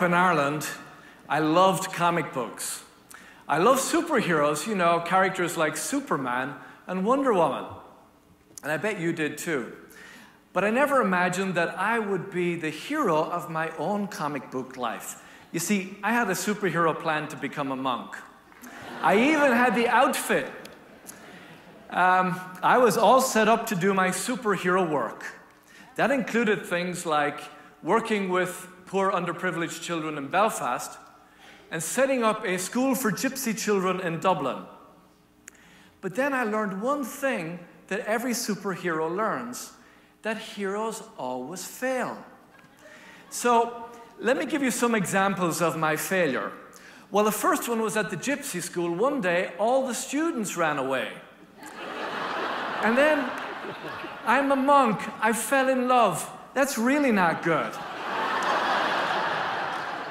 up in Ireland, I loved comic books. I love superheroes, you know, characters like Superman and Wonder Woman. And I bet you did too. But I never imagined that I would be the hero of my own comic book life. You see, I had a superhero plan to become a monk. I even had the outfit. I was all set up to do my superhero work. That included things like working with poor underprivileged children in Belfast and setting up a school for gypsy children in Dublin. But then I learned one thing that every superhero learns, that heroes always fail. So let me give you some examples of my failure. Well, the first one was at the gypsy school. One day, all the students ran away. And then, I'm a monk. I fell in love. That's really not good.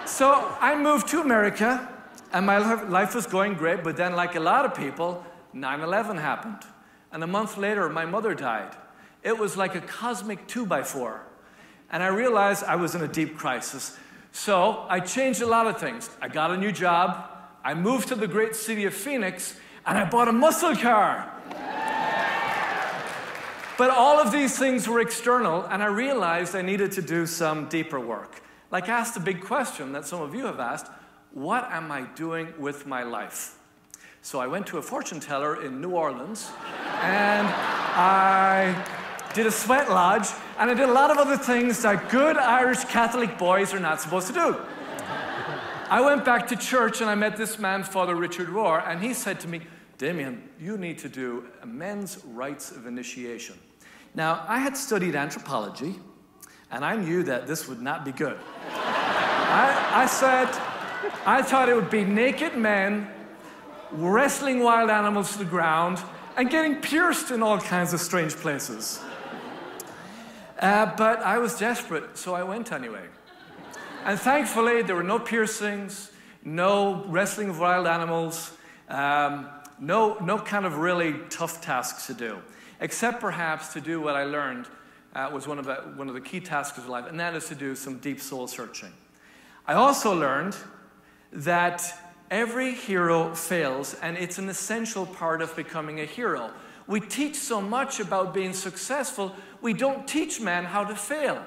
So I moved to America, and my life was going great, but then, like a lot of people, 9/11 happened. And a month later, my mother died. It was like a cosmic 2x4. And I realized I was in a deep crisis. So I changed a lot of things. I got a new job, I moved to the great city of Phoenix, and I bought a muscle car. But all of these things were external, and I realized I needed to do some deeper work. Like ask the big question that some of you have asked, what am I doing with my life? So I went to a fortune teller in New Orleans, and I did a sweat lodge, and I did a lot of other things that good Irish Catholic boys are not supposed to do. I went back to church, and I met this man, Father Richard Rohr, and he said to me, Damien, you need to do a men's rites of initiation. Now, I had studied anthropology, and I knew that this would not be good. I thought it would be naked men wrestling wild animals to the ground and getting pierced in all kinds of strange places. But I was desperate, so I went anyway. And thankfully, there were no piercings, no wrestling of wild animals, no kind of really tough tasks to do, except perhaps to do what I learned was one of the key tasks of life, and that is to do some deep soul searching. I also learned that every hero fails, and it's an essential part of becoming a hero. We teach so much about being successful, we don't teach men how to fail.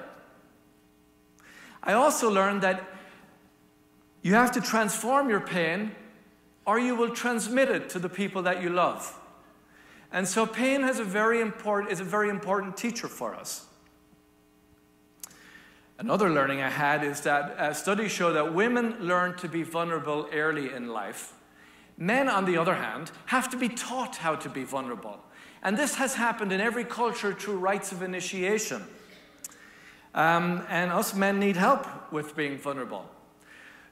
I also learned that you have to transform your pain, or you will transmit it to the people that you love. And so pain is a very important teacher for us. Another learning I had is that studies show that women learn to be vulnerable early in life. Men, on the other hand, have to be taught how to be vulnerable. And this has happened in every culture through rites of initiation. And us men need help with being vulnerable.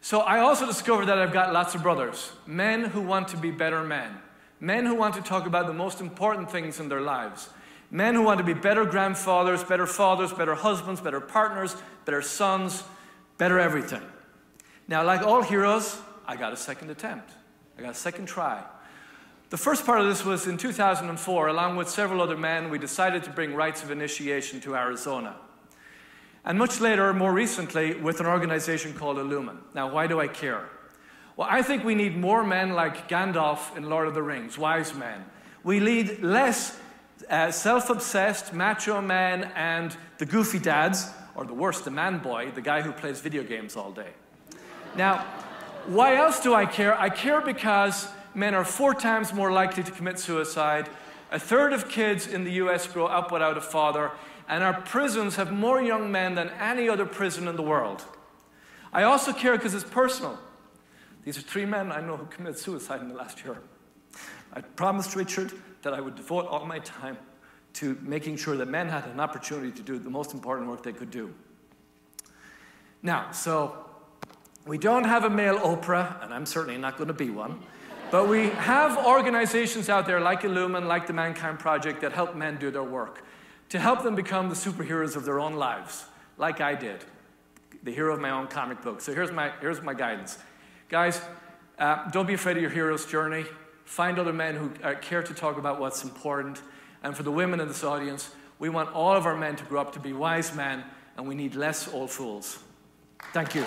So I also discovered that I've got lots of brothers, men who want to be better men, men who want to talk about the most important things in their lives, men who want to be better grandfathers, better fathers, better husbands, better partners, better sons, better everything. Now, like all heroes, I got a second attempt. I got a second try. The first part of this was in 2004. Along with several other men, we decided to bring rites of initiation to Arizona. And much later, more recently, with an organization called Illumin. Now, why do I care? Well, I think we need more men like Gandalf in Lord of the Rings, wise men. We need less self-obsessed macho men and the goofy dads, or the worst, the man boy, the guy who plays video games all day. Now, why else do I care? I care because men are 4 times more likely to commit suicide. 1/3 of kids in the US grow up without a father. And our prisons have more young men than any other prison in the world. I also care because it's personal. These are 3 men I know who committed suicide in the last year. I promised Richard that I would devote all my time to making sure that men had an opportunity to do the most important work they could do. Now, so we don't have a male Oprah, and I'm certainly not going to be one, but we have organizations out there like Illumin, like the Mankind Project, that help men do their work, to help them become the superheroes of their own lives, like I did, the hero of my own comic book. So here's my guidance. Guys, don't be afraid of your hero's journey. Find other men who care to talk about what's important. And for the women in this audience, we want all of our men to grow up to be wise men, and we need less old fools. Thank you.